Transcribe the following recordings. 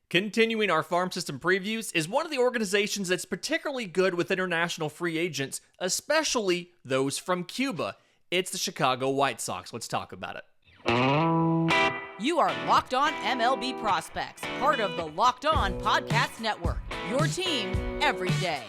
Continuing our farm system previews is one of the organizations that's particularly good with international free agents, especially those from Cuba. It's the Chicago White Sox. Let's talk about it. You are Locked On MLB Prospects, part of the Locked On Podcast Network, your team every day.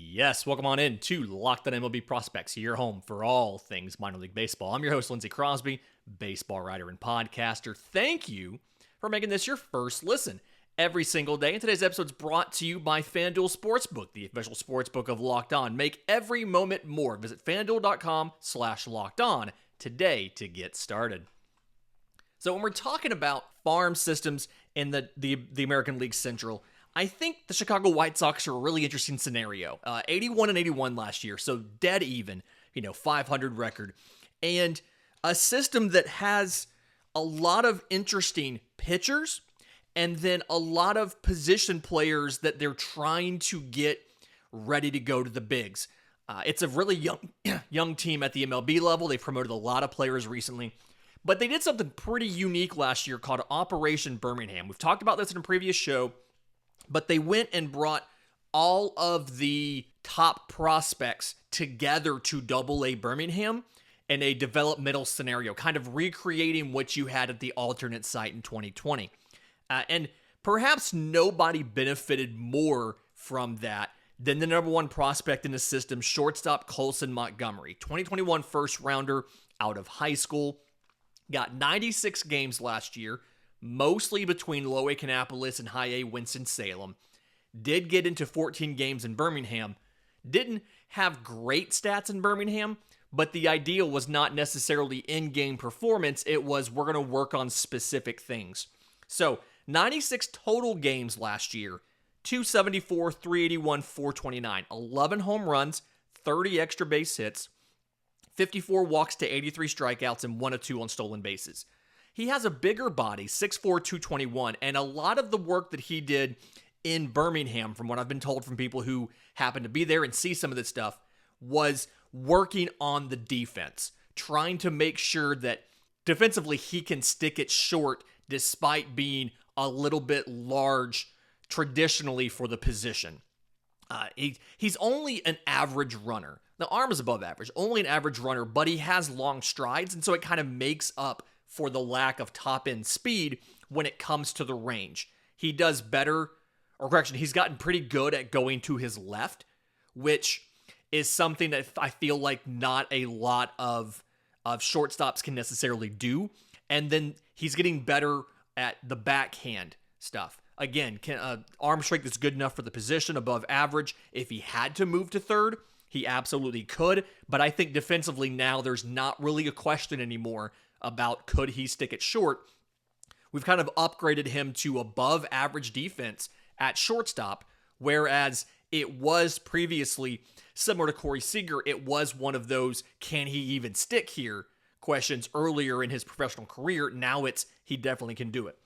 Yes, welcome on in to Locked On MLB Prospects, your home for all things minor league baseball. I'm your host, Lindsey Crosby, baseball writer and podcaster. Thank you for making this your first listen every single day. And today's episode is brought to you by FanDuel Sportsbook, the official sportsbook of Locked On. Make every moment more. Visit FanDuel.com/LockedOn today to get started. So when we're talking about farm systems in the American League Central, I think the Chicago White Sox are a really interesting scenario. 81-81 last year, so dead even, 500 record. And a system that has a lot of interesting pitchers and then a lot of position players that they're trying to get ready to go to the bigs. It's a really young team at the MLB level. They've promoted a lot of players recently. But they did something pretty unique last year called Operation Birmingham. We've talked about this in a previous show. But they went and brought all of the top prospects together to AA Birmingham in a developmental scenario, kind of recreating what you had at the alternate site in 2020. And perhaps nobody benefited more from that than the number one prospect in the system, shortstop Colson Montgomery. 2021 first rounder out of high school. Got 96 games last year, mostly between Low A Kannapolis and High A Winston-Salem. Did get into 14 games in Birmingham. Didn't have great stats in Birmingham, but the idea was not necessarily in-game performance. It was, we're going to work on specific things. So 96 total games last year, 274, 381, 429, 11 home runs, 30 extra base hits, 54 walks to 83 strikeouts, and 1 of 2 on stolen bases. He has a bigger body, 6'4", 221, and a lot of the work that he did in Birmingham, from what I've been told from people who happen to be there and see some of this stuff, was working on the defense, trying to make sure that defensively he can stick it short despite being a little bit large traditionally for the position. He's only an average runner. The arm is above average, only an average runner, but he has long strides, and so it kind of makes up for the lack of top-end speed when it comes to the range. He does better, he's gotten pretty good at going to his left, which is something that I feel like not a lot of shortstops can necessarily do. And then he's getting better at the backhand stuff. Again, arm strength is good enough for the position, above average. If he had to move to third, he absolutely could. But I think defensively now there's not really a question anymore about could he stick it short. We've kind of upgraded him to above average defense at shortstop, whereas it was previously, similar to Corey Seager, it was one of those can he even stick here questions earlier in his professional career. Now it's he definitely can do it.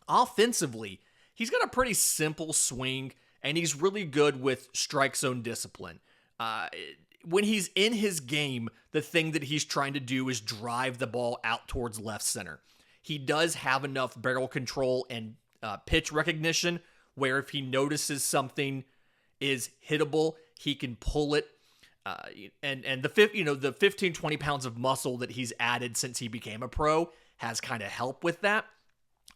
Offensively, he's got a pretty simple swing, and he's really good with strike zone discipline. When he's in his game, the thing that he's trying to do is drive the ball out towards left center. He does have enough barrel control and pitch recognition where if he notices something is hittable, he can pull it. And the 15, 20 pounds of muscle that he's added since he became a pro has kind of helped with that.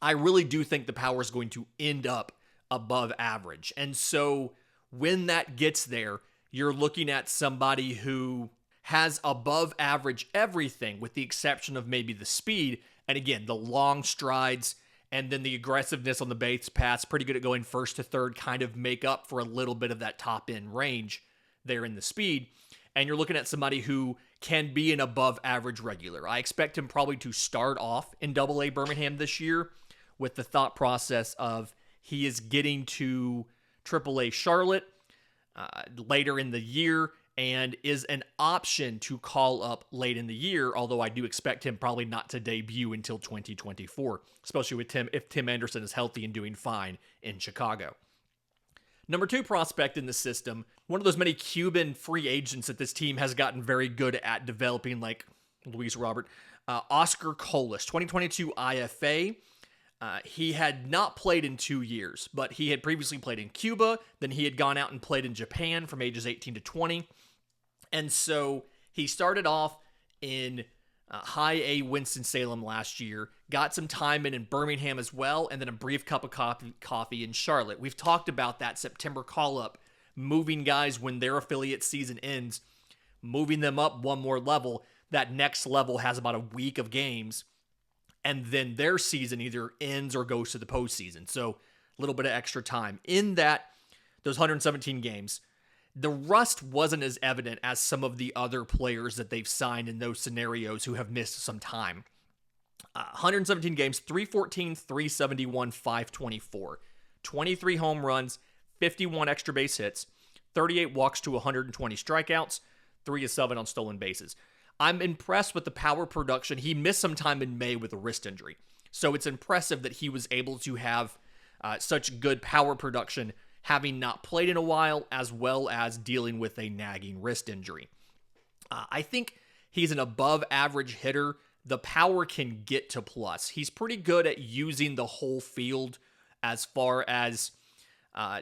I really do think the power is going to end up above average. And so when that gets there, you're looking at somebody who has above average everything with the exception of maybe the speed. And again, the long strides and then the aggressiveness on the base paths, pretty good at going first to third, kind of make up for a little bit of that top end range there in the speed. And you're looking at somebody who can be an above average regular. I expect him probably to start off in AA Birmingham this year with the thought process of he is getting to AAA Charlotte later in the year and is an option to call up late in the year, although I do expect him probably not to debut until 2024, especially with if Tim Anderson is healthy and doing fine in Chicago. Number 2 prospect in the system, one of those many Cuban free agents that this team has gotten very good at developing, like Luis Robert. Oscar Colas, 2022 IFA. He had not played in 2 years, but he had previously played in Cuba. Then he had gone out and played in Japan from ages 18 to 20. And so he started off in High A Winston-Salem last year, got some time in Birmingham as well, and then a brief cup of coffee in Charlotte. We've talked about that September call-up, moving guys when their affiliate season ends, moving them up one more level. That next level has about a week of games, and then their season either ends or goes to the postseason. So a little bit of extra time. In those 117 games, the rust wasn't as evident as some of the other players that they've signed in those scenarios who have missed some time. 117 games, 314, 371, 524. 23 home runs, 51 extra base hits, 38 walks to 120 strikeouts, 3 of 7 on stolen bases. I'm impressed with the power production. He missed some time in May with a wrist injury. So it's impressive that he was able to have such good power production, having not played in a while, as well as dealing with a nagging wrist injury. I think he's an above average hitter. The power can get to plus. He's pretty good at using the whole field as far as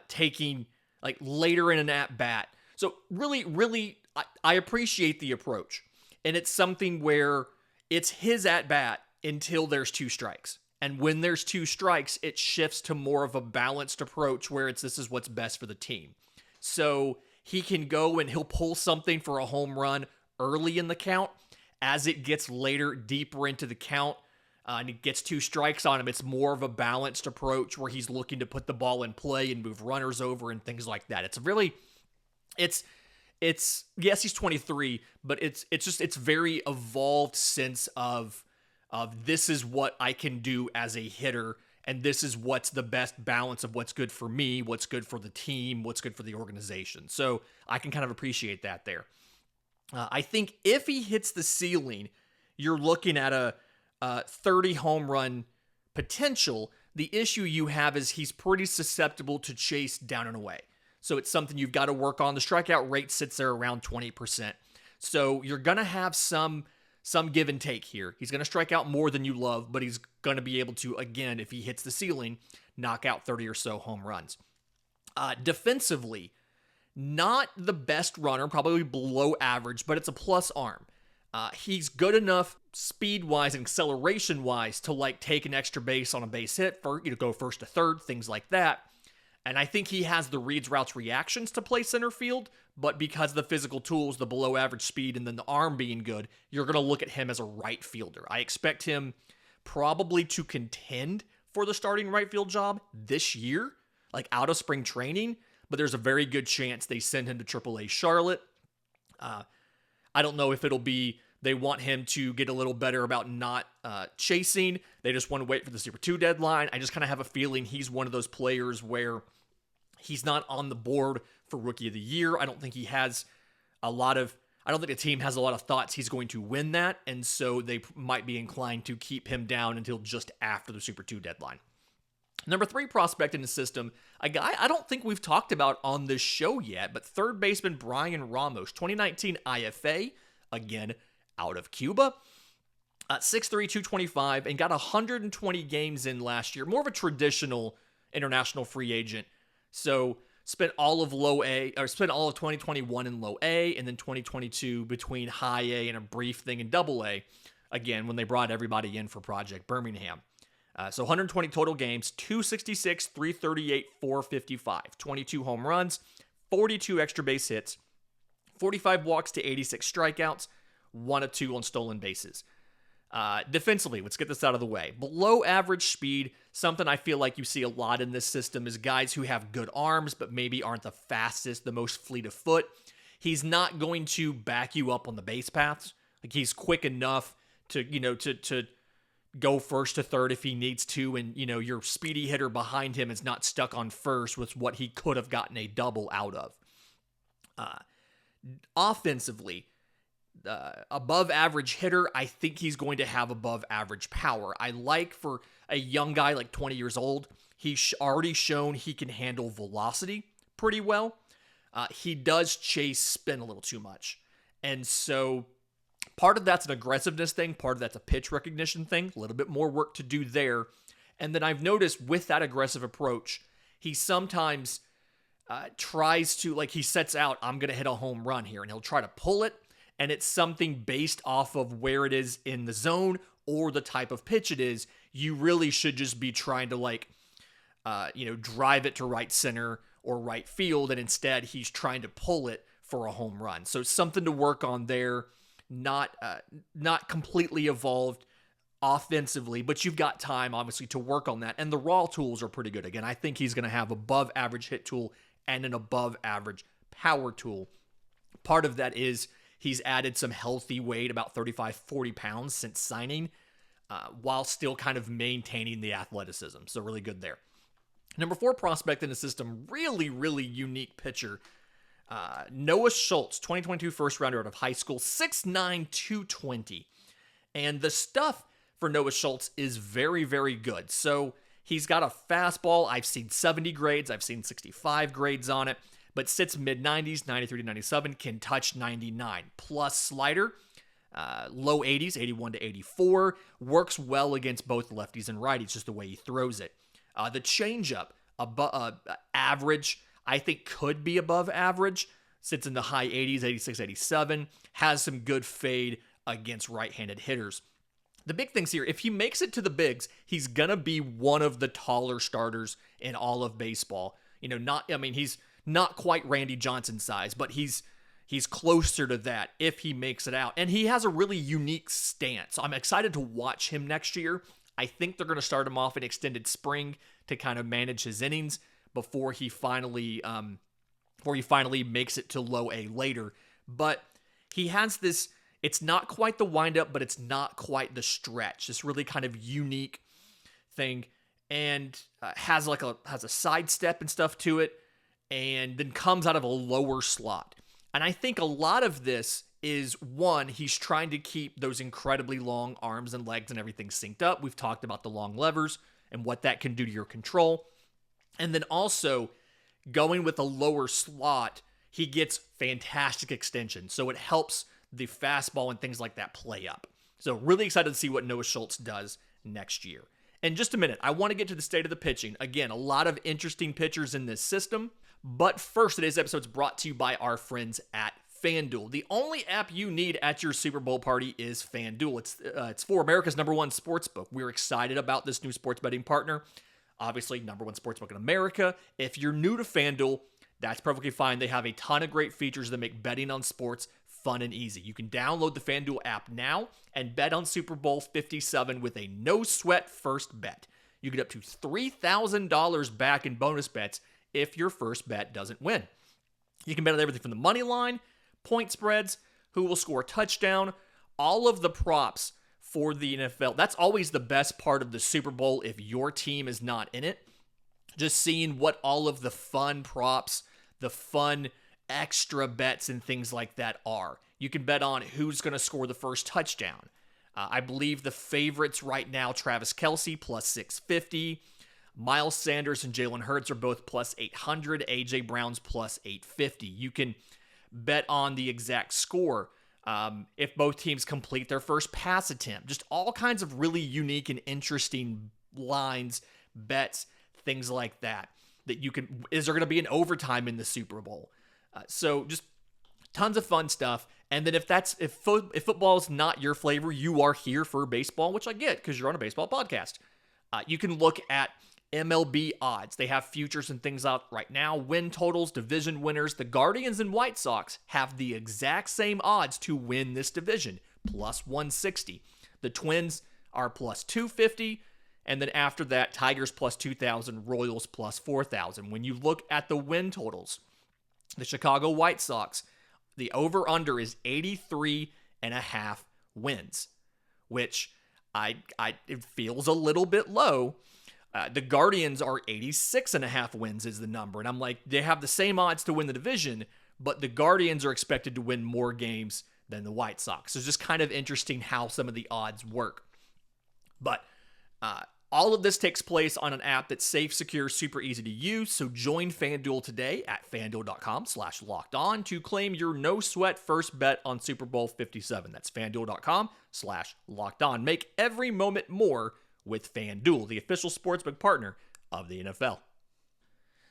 taking like later in an at bat. So really, I appreciate the approach. And it's something where it's his at bat until there's 2 strikes. And when there's 2 strikes, it shifts to more of a balanced approach where this is what's best for the team. So he can go and he'll pull something for a home run early in the count. As it gets later, deeper into the count, and it gets 2 strikes on him, it's more of a balanced approach where he's looking to put the ball in play and move runners over and things like that. It's yes, he's 23, but it's very evolved sense of this is what I can do as a hitter, and this is what's the best balance of what's good for me, what's good for the team, what's good for the organization. So I can kind of appreciate that there. I think if he hits the ceiling, you're looking at a 30 home run potential. The issue you have is he's pretty susceptible to chase down and away. So it's something you've got to work on. The strikeout rate sits there around 20%. So you're going to have some give and take here. He's going to strike out more than you love, but he's going to be able to, again, if he hits the ceiling, knock out 30 or so home runs. Defensively, not the best runner, probably below average, but it's a plus arm. He's good enough speed-wise and acceleration-wise to take an extra base on a base hit, go first to third, things like that. And I think he has the reads, routes, reactions to play center field, but because of the physical tools, the below average speed, and then the arm being good, you're going to look at him as a right fielder. I expect him probably to contend for the starting right field job this year, out of spring training, but there's a very good chance they send him to AAA Charlotte. I don't know if it'll be they want him to get a little better about not chasing. They just want to wait for the Super 2 deadline. I just kind of have a feeling he's one of those players where he's not on the board for Rookie of the Year. I don't think he has I don't think the team has a lot of thoughts he's going to win that, and so they might be inclined to keep him down until just after the Super 2 deadline. Number 3 prospect in the system, a guy I don't think we've talked about on this show yet, but third baseman Brian Ramos, 2019 IFA, again, out of Cuba. 6'3", 225, and got 120 games in last year. More of a traditional international free agent. So spent all of 2021 in low A, and then 2022 between high A and a brief thing in double A. Again, when they brought everybody in for Project Birmingham. So 120 total games, 266, 338, 455, 22 home runs, 42 extra base hits, 45 walks to 86 strikeouts, 1 of 2 on stolen bases. Defensively, let's get this out of the way. Below average speed, something I feel like you see a lot in this system is guys who have good arms, but maybe aren't the fastest, the most fleet of foot. He's not going to back you up on the base paths. He's quick enough to go first to third if he needs to, and your speedy hitter behind him is not stuck on first with what he could have gotten a double out of. Offensively, above average hitter, I think he's going to have above average power. I like for a young guy 20 years old, he's already shown he can handle velocity pretty well. he does chase spin a little too much. And so part of that's an aggressiveness thing. Part of that's a pitch recognition thing. A little bit more work to do there. And then I've noticed with that aggressive approach, he sometimes tries to, like, he sets out, I'm going to hit a home run here, and he'll try to pull it. And it's something based off of where it is in the zone or the type of pitch it is. You really should just be trying to, like, drive it to right center or right field. And instead, he's trying to pull it for a home run. So something to work on there. Not completely evolved offensively, but you've got time, obviously, to work on that. And the raw tools are pretty good. Again, I think he's going to have above average hit tool and an above average power tool. Part of that is he's added some healthy weight, about 35, 40 pounds since signing, while still kind of maintaining the athleticism. So really good there. Number 4 prospect in the system, really, really unique pitcher. Noah Schultz, 2022 first rounder out of high school, 6'9", 220. And the stuff for Noah Schultz is very, very good. So he's got a fastball. I've seen 70 grades. I've seen 65 grades on it, but sits mid-90s, 93 to 97, can touch 99. Plus slider, low 80s, 81 to 84. Works well against both lefties and righties, just the way he throws it. The changeup, average, I think could be above average. Sits in the high 80s, 86, 87. Has some good fade against right-handed hitters. The big things here, if he makes it to the bigs, he's going to be one of the taller starters in all of baseball. He's not quite Randy Johnson size, but he's closer to that if he makes it out. And he has a really unique stance. I'm excited to watch him next year. I think they're going to start him off in extended spring to kind of manage his innings before he finally makes it to low A later. But he has this, it's not quite the windup, but it's not quite the stretch. This really kind of unique thing, and has a side step and stuff to it, and then comes out of a lower slot. And I think a lot of this is, one, he's trying to keep those incredibly long arms and legs and everything synced up. We've talked about the long levers and what that can do to your control. And then also, going with a lower slot, he gets fantastic extension. So it helps the fastball and things like that play up. So really excited to see what Noah Schultz does next year. In just a minute, I want to get to the state of the pitching. Again, a lot of interesting pitchers in this system. But first, today's episode is brought to you by our friends at FanDuel. The only app you need at your Super Bowl party is FanDuel. It's for America's #1 sportsbook. We're excited about this new sports betting partner. Obviously, #1 sportsbook in America. If you're new to FanDuel, that's perfectly fine. They have a ton of great features that make betting on sports fun and easy. You can download the FanDuel app now and bet on Super Bowl 57 with a no-sweat first bet. You get up to $3,000 back in bonus bets if your first bet doesn't win. You can bet on everything from the money line, point spreads, who will score a touchdown, all of the props for the NFL. That's always the best part of the Super Bowl if your team is not in it. Just seeing what all of the fun props, the fun extra bets and things like that are. You can bet on who's going to score the first touchdown. I believe the favorites right now, Travis Kelce, plus 650. Miles Sanders and Jalen Hurts are both plus 800. A.J. Brown's plus 850. You can bet on the exact score if both teams complete their first pass attempt. Just all kinds of really unique and interesting lines, bets, things like that you can. Is there going to be an overtime in the Super Bowl? So just tons of fun stuff. And then if football is not your flavor, you are here for baseball, which I get because you're on a baseball podcast. You can look at MLB odds. They have futures and things out right now. Win totals, division winners. The Guardians and White Sox have the exact same odds to win this division, plus 160. The Twins are plus 250. And then after that, Tigers plus 2,000, Royals plus 4,000. When you look at the win totals, the Chicago White Sox, the over-under is 83.5 wins, which it feels a little bit low. The Guardians are 86.5 wins is the number. And I'm like, they have the same odds to win the division, but the Guardians are expected to win more games than the White Sox. So it's just kind of interesting how some of the odds work. But All of this takes place on an app that's safe, secure, super easy to use. So join FanDuel today at FanDuel.com/lockedon to claim your no sweat first bet on Super Bowl 57. That's FanDuel.com/lockedon. Make every moment more with FanDuel, the official sportsbook partner of the NFL.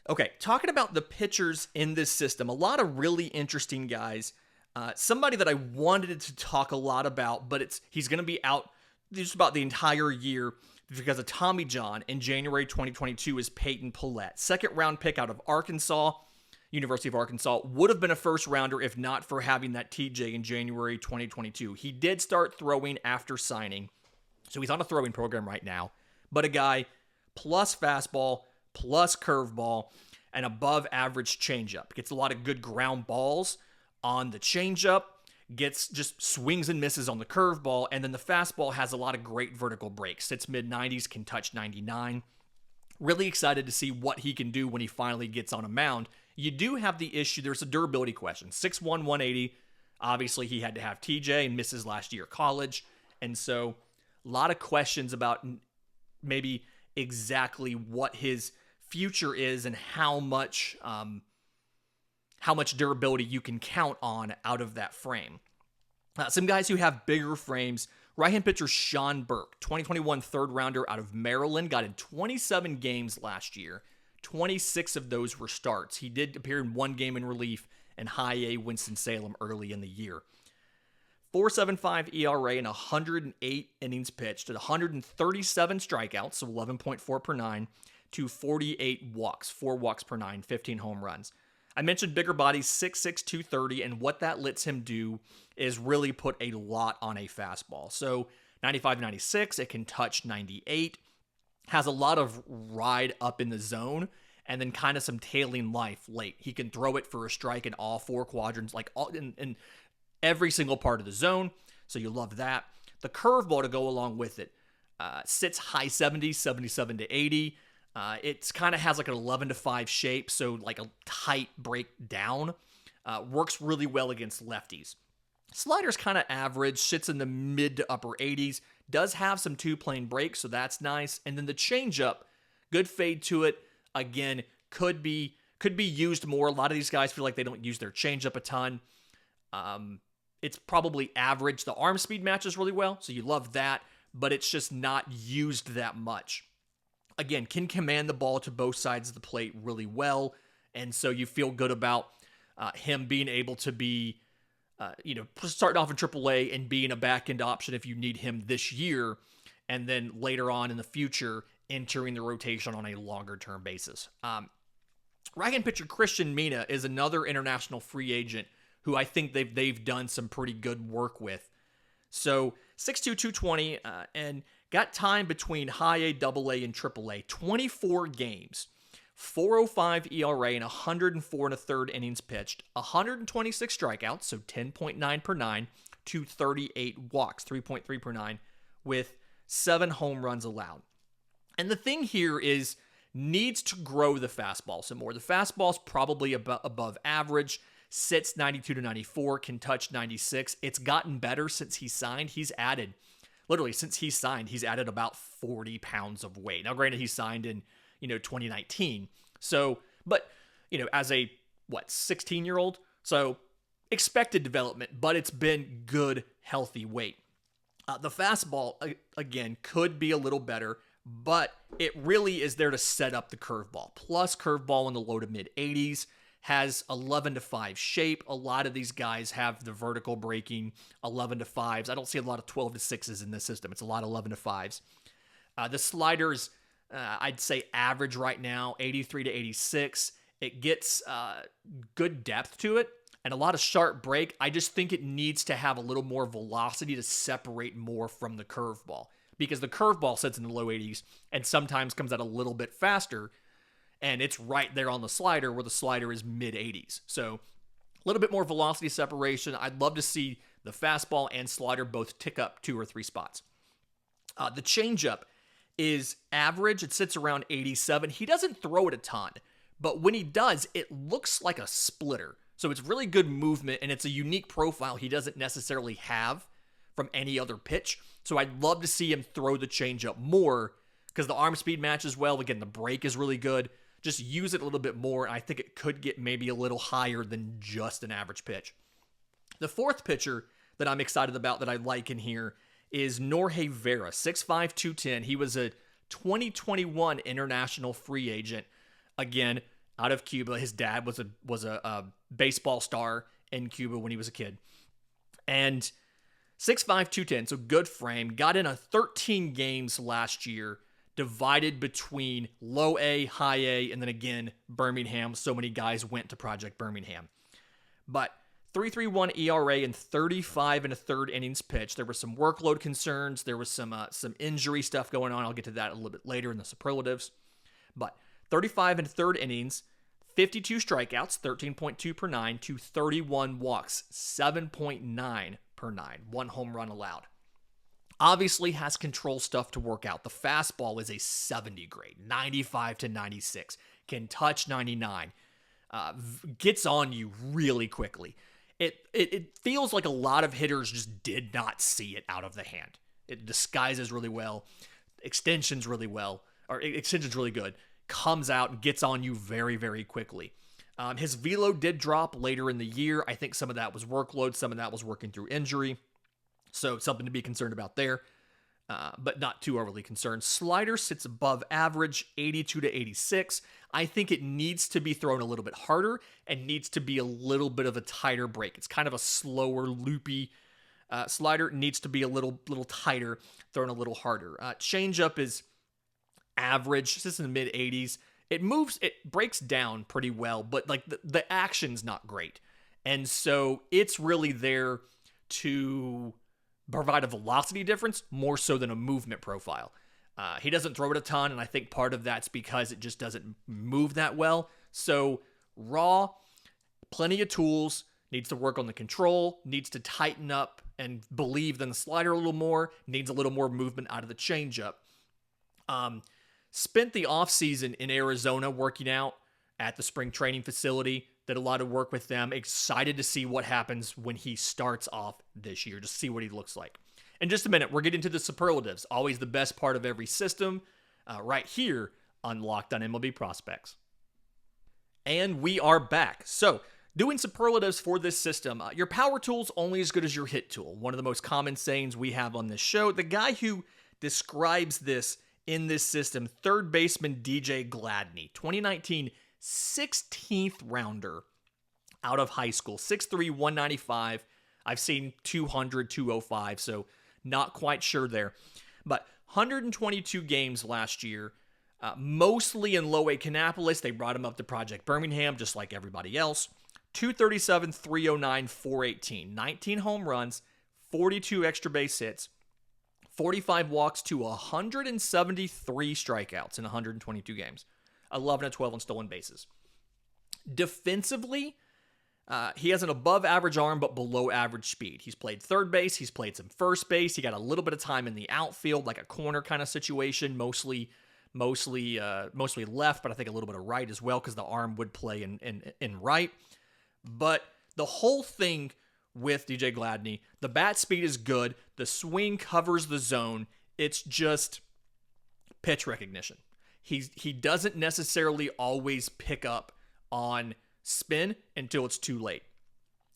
Okay, talking about the pitchers in this system, a lot of really interesting guys. Somebody that I wanted to talk a lot about, but he's going to be out just about the entire year because of Tommy John in January 2022 is Payton Pallette. Second round pick out of Arkansas, University of Arkansas. Would have been a first rounder if not for having that TJ in January 2022. He did start throwing after signing, so he's on a throwing program right now. But a guy plus fastball, plus curveball, and above average changeup. Gets a lot of good ground balls on the changeup. Gets just swings and misses on the curveball, and then the fastball has a lot of great vertical breaks. Sits mid-90s, can touch 99. Really excited to see what he can do when he finally gets on a mound. You do have the issue, there's a durability question. 6'1", 180. Obviously, he had to have TJ and misses last year durability, and so a lot of questions about maybe exactly what his future is and how much durability you can count on out of that frame. Some guys who have bigger frames, right-hand pitcher Sean Burke, 2021 third rounder out of Maryland, got in 27 games last year. 26 of those were starts. He did appear in one game in relief in high A Winston-Salem early in the year. 4.75 ERA and 108 innings pitched at 137 strikeouts, so 11.4 per nine, to 48 walks, 4 walks per nine, 15 home runs. I mentioned bigger body, 6'6", 230, and what that lets him do is really put a lot on a fastball. So 95, 96, it can touch 98, has a lot of ride up in the zone, and then kind of some tailing life late. He can throw it for a strike in all four quadrants, like all in every single part of the zone, so you love that. The curveball to go along with it sits high 70s, 77 to 80. It's kind of has like an 11-5 shape, so like a tight breakdown. Works really well against lefties. Slider's kind of average, sits in the mid to upper 80s. Does have some two-plane breaks, so that's nice. And then the changeup, good fade to it. Again, could be used more. A lot of these guys feel like they don't use their changeup a ton. It's probably average. The arm speed matches really well, so you love that, but it's just not used that much. Again, can command the ball to both sides of the plate really well, and so you feel good about him being able to be, starting off in AAA and being a back-end option if you need him this year, and then later on in the future, entering the rotation on a longer-term basis. Right-hand pitcher Cristian Mena is another international free agent who I think they've done some pretty good work with. So 6'2", 220, and got time between high A, double A, and triple A. 24 games, 4.05 ERA, and 104 and a third innings pitched. 126 strikeouts, so 10.9 per nine, to 38 walks, 3.3 per nine, with 7 home runs allowed. And the thing here is needs to grow the fastball some more. The fastball's probably above average. Sits 92 to 94, can touch 96. It's gotten better since he signed. He's added about 40 pounds of weight. Now, granted, he signed in, 2019. So, but, as a, 16-year-old? So, expected development, but it's been good, healthy weight. The fastball, again, could be a little better, but it really is there to set up the curveball. Plus curveball in the low to mid-80s. Has 11-5 shape. A lot of these guys have the vertical breaking 11-5s. I don't see a lot of 12-6s in this system. It's a lot of 11-5s. The sliders, I'd say average right now, 83 to 86. It gets good depth to it and a lot of sharp break. I just think it needs to have a little more velocity to separate more from the curveball, because the curveball sits in the low 80s and sometimes comes out a little bit faster. And it's right there on the slider where the slider is mid-80s. So a little bit more velocity separation. I'd love to see the fastball and slider both tick up 2 or 3 spots. The changeup is average. It sits around 87. He doesn't throw it a ton, but when he does, it looks like a splitter. So it's really good movement, and it's a unique profile he doesn't necessarily have from any other pitch. So I'd love to see him throw the changeup more, because the arm speed matches well. Again, the break is really good. Just use it a little bit more, and I think it could get maybe a little higher than just an average pitch. The fourth pitcher that I'm excited about that I like in here is Norge Vera, 6'5", 210. He was a 2021 international free agent, again, out of Cuba. His dad was a baseball star in Cuba when he was a kid. And 6'5", 210, so good frame. Got in 13 games last year, divided between low A, high A, and then again, Birmingham. So many guys went to Project Birmingham. But 3.31 ERA and 35 1/3 innings pitched. There were some workload concerns. There was some injury stuff going on. I'll get to that a little bit later in the superlatives. But 35 1/3 innings, 52 strikeouts, 13.2 per 9, to 31 walks, 7.9 per 9. 1 home run allowed. Obviously has control stuff to work out. The fastball is a 70 grade, 95 to 96, can touch 99, gets on you really quickly. It feels like a lot of hitters just did not see it out of the hand. It disguises really well, extensions really good, comes out and gets on you very, very quickly. His velo did drop later in the year. I think some of that was workload, some of that was working through injury. So something to be concerned about there, but not too overly concerned. Slider sits above average, 82 to 86. I think it needs to be thrown a little bit harder and needs to be a little bit of a tighter break. It's kind of a slower, loopy slider. It needs to be a little tighter, thrown a little harder. Changeup is average. It's in the mid 80s. It breaks down pretty well, but like the action's not great. And so it's really there to provide a velocity difference more so than a movement profile. He doesn't throw it a ton, and I think part of that's because it just doesn't move that well. So raw, plenty of tools, needs to work on the control, needs to tighten up and believe in the slider a little more, needs a little more movement out of the changeup. Spent the offseason in Arizona working out at the spring training facility. Did a lot of work with them. Excited to see what happens when he starts off this year, to see what he looks like. In just a minute, we're getting to the superlatives. Always the best part of every system, right here on Locked on MLB Prospects. And we are back. So, doing superlatives for this system. Your power tool's only as good as your hit tool. One of the most common sayings we have on this show. The guy who describes this in this system, third baseman DJ Gladney, 2019 16th rounder out of high school, 6'3", 195. I've seen 200, 205, so not quite sure there. But 122 games last year, mostly in low A Kannapolis. They brought him up to Project Birmingham, just like everybody else. 237, 309, 418. 19 home runs, 42 extra base hits, 45 walks to 173 strikeouts in 122 games. 11 and 12 on stolen bases. Defensively, he has an above average arm, but below average speed. He's played third base. He's played some first base. He got a little bit of time in the outfield, like a corner kind of situation, mostly left, but I think a little bit of right as well, because the arm would play in right. But the whole thing with DJ Gladney, the bat speed is good. The swing covers the zone. It's just pitch recognition. He doesn't necessarily always pick up on spin until it's too late.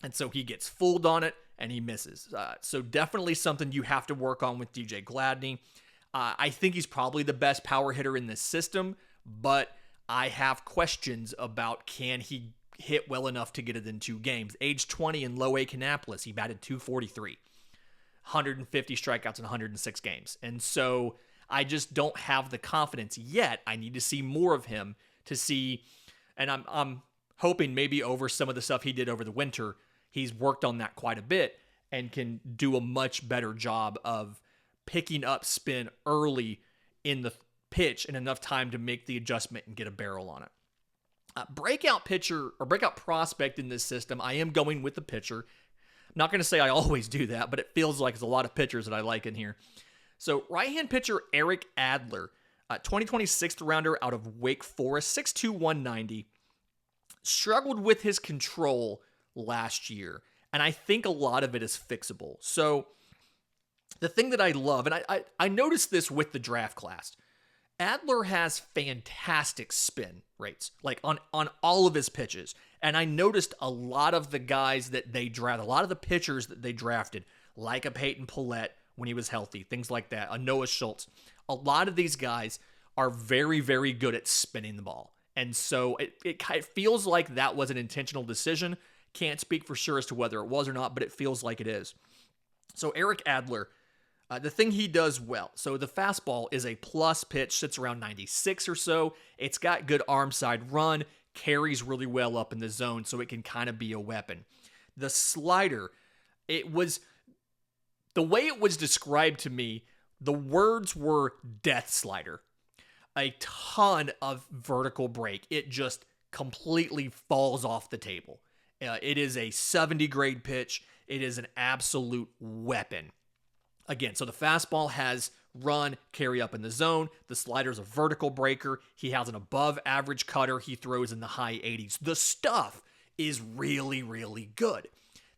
And so he gets fooled on it and he misses. So definitely something you have to work on with DJ Gladney. I think he's probably the best power hitter in this system, but I have questions about can he hit well enough to get it in 2 games. Age 20 in low A Kannapolis, he batted 243. 150 strikeouts in 106 games. And so I just don't have the confidence yet. I need to see more of him to see, and I'm hoping maybe over some of the stuff he did over the winter, he's worked on that quite a bit and can do a much better job of picking up spin early in the pitch and enough time to make the adjustment and get a barrel on it. Breakout pitcher or breakout prospect in this system, I am going with the pitcher. I'm not going to say I always do that, but it feels like there's a lot of pitchers that I like in here. So right-hand pitcher Eric Adler, 2026th rounder out of Wake Forest, 6'2", 190, struggled with his control last year, and I think a lot of it is fixable. So the thing that I love, and I noticed this with the draft class, Adler has fantastic spin rates, like on all of his pitches. And I noticed a lot of the guys that they draft, a lot of the pitchers that they drafted, like a Payton Pallette when he was healthy, things like that, a Noah Schultz. A lot of these guys are very, very good at spinning the ball. And so it feels like that was an intentional decision. Can't speak for sure as to whether it was or not, but it feels like it is. So Eric Adler, the thing he does well, so the fastball is a plus pitch, sits around 96 or so. It's got good arm side run, carries really well up in the zone, so it can kind of be a weapon. The slider, the way it was described to me, the words were death slider. A ton of vertical break. It just completely falls off the table. It is a 70 grade pitch. It is an absolute weapon. Again, so the fastball has run, carry up in the zone. The slider's a vertical breaker. He has an above average cutter. He throws in the high 80s. The stuff is really, really good.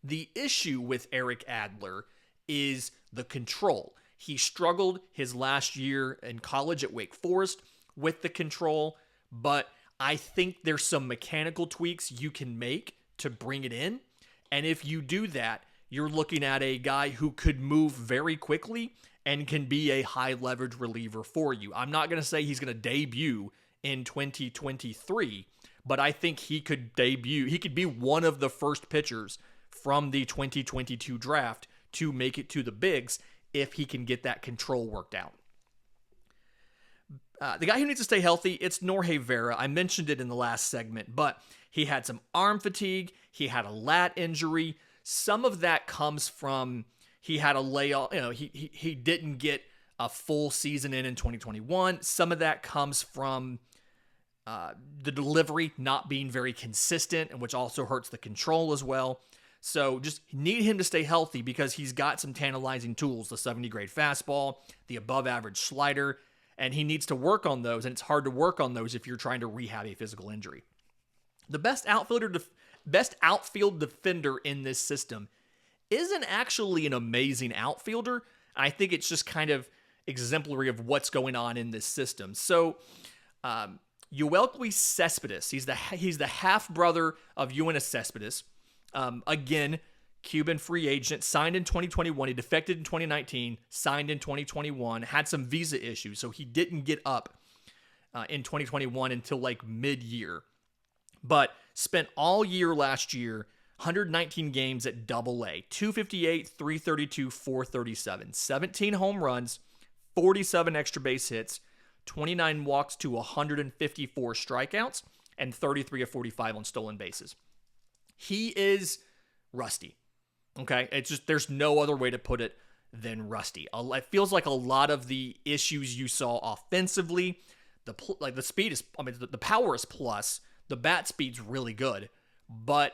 The issue with Eric Adler is the control. He struggled his last year in college at Wake Forest with the control, but I think there's some mechanical tweaks you can make to bring it in. And if you do that, you're looking at a guy who could move very quickly and can be a high leverage reliever for you. I'm not going to say he's going to debut in 2023, but I think he could debut. He could be one of the first pitchers from the 2022 draft to make it to the bigs if he can get that control worked out. The guy who needs to stay healthy, it's Norge Vera. I mentioned it in the last segment, but he had some arm fatigue. He had a lat injury. Some of that comes from he had a layoff. He didn't get a full season in 2021. Some of that comes from the delivery not being very consistent, and which also hurts the control as well. So just need him to stay healthy because he's got some tantalizing tools, the 70 grade fastball, the above average slider, and he needs to work on those, and it's hard to work on those if you're trying to rehab a physical injury. The best outfield defender in this system isn't actually an amazing outfielder. I think it's just kind of exemplary of what's going on in this system. So, Yoelqui Cespedes, he's the half-brother of Yoenis Cespedes. Again, Cuban free agent, signed in 2021. He defected in 2019, signed in 2021, had some visa issues, so he didn't get up in 2021 until like mid-year. But spent all year last year, 119 games at Double-A, 258, 332, 437, 17 home runs, 47 extra base hits, 29 walks to 154 strikeouts, and 33 of 45 on stolen bases. He is rusty. Okay? It's just, there's no other way to put it than rusty. It feels like a lot of the issues you saw offensively, the speed is, the power is plus, the bat speed's really good, but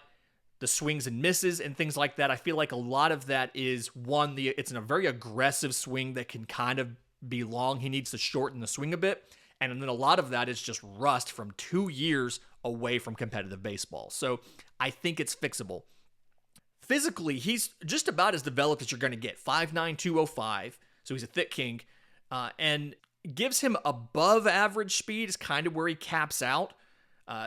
the swings and misses and things like that, I feel like a lot of that is it's in a very aggressive swing that can kind of be long. He needs to shorten the swing a bit. And then a lot of that is just rust from 2 years away from competitive baseball. So I think it's fixable. Physically, he's just about as developed as you're going to get. 5'9", 205. So he's a thick king. And gives him above average speed is kind of where he caps out.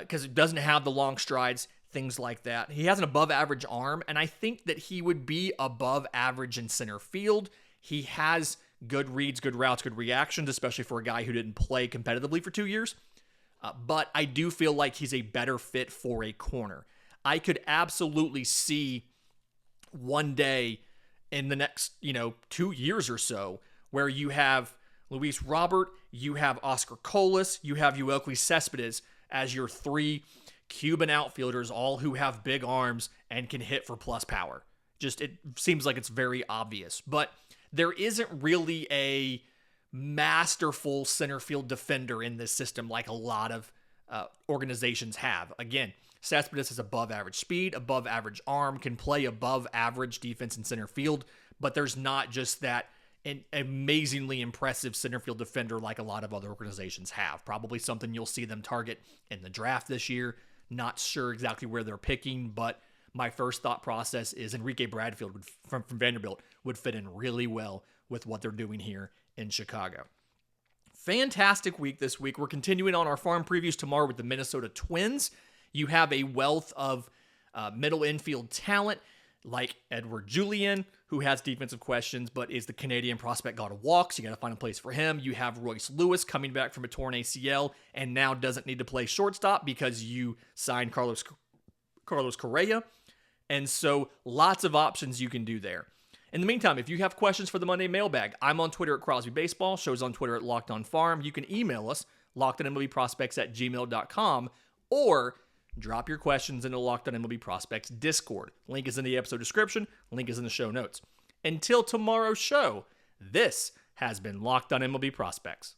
Because it doesn't have the long strides, things like that. He has an above average arm, and I think that he would be above average in center field. He has good reads, good routes, good reactions, especially for a guy who didn't play competitively for 2 years. But I do feel like he's a better fit for a corner. I could absolutely see one day in the next, 2 years or so where you have Luis Robert, you have Oscar Colas, you have Yoelqui Cespedes as your 3 Cuban outfielders, all who have big arms and can hit for plus power. Just, it seems like it's very obvious. But there isn't really a masterful center field defender in this system like a lot of organizations have. Again, Cespedes has above average speed, above average arm, can play above average defense in center field, but there's not just that an amazingly impressive center field defender like a lot of other organizations have. Probably something you'll see them target in the draft this year. Not sure exactly where they're picking, but my first thought process is Enrique Bradfield from Vanderbilt would fit in really well with what they're doing here in Chicago. fantastic week this week. We're continuing on our farm previews tomorrow with the Minnesota Twins. You have a wealth of middle infield talent like Edward Julien, who has defensive questions, but is the Canadian prospect god of walks. You got to find a place for him. You have Royce Lewis coming back from a torn ACL and now doesn't need to play shortstop because you signed Carlos Correa. And so lots of options you can do there. In the meantime, if you have questions for the Monday mailbag, I'm on Twitter at Crosby Baseball. Show's on Twitter at Locked On Farm. You can email us, lockedonmlbprospects@gmail.com, or drop your questions in the Locked On MLB Prospects Discord. Link is in the episode description. Link is in the show notes. Until tomorrow's show, this has been Locked On MLB Prospects.